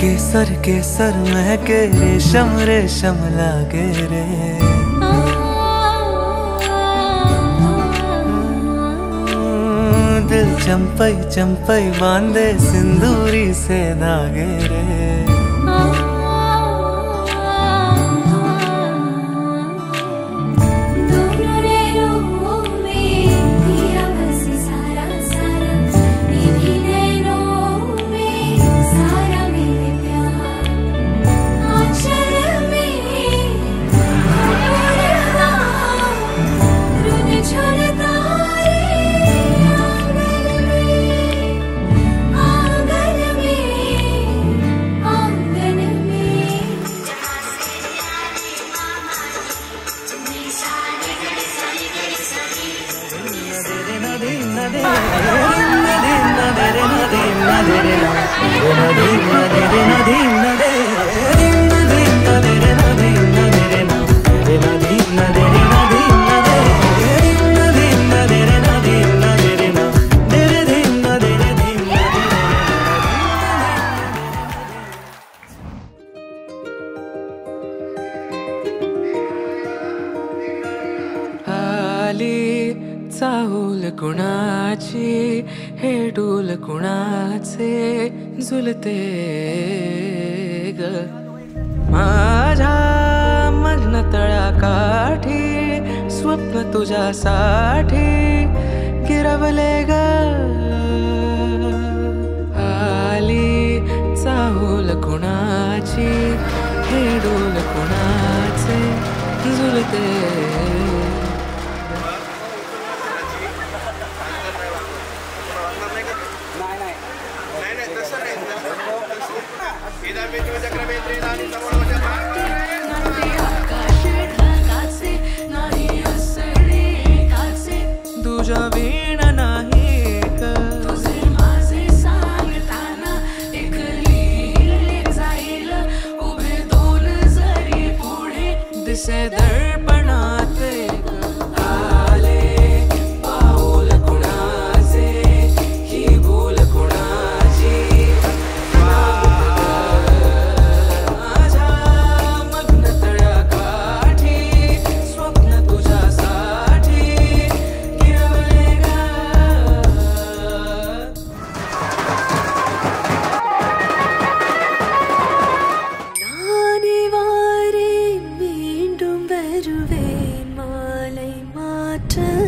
केसर केसर महके रेशम रेशम लागे रे। दिल चंपई चंपई बांधे सिंदूरी से धागे रे। चाहूल कुणाची हे डोल कुणाचे झुलते ग माझ्या मग्न तळ्याकाठी स्वप्न तुझ्यासाठी गिरवले ग आली चाहूल कुणाची हे डोल कुणाचे झुलते तुझ्या वीण नाही तुझे माझे सांगताना एक लीन जाईल उभे दोन जरी पुढे दिसे दर्पणात மாலை மாற்ற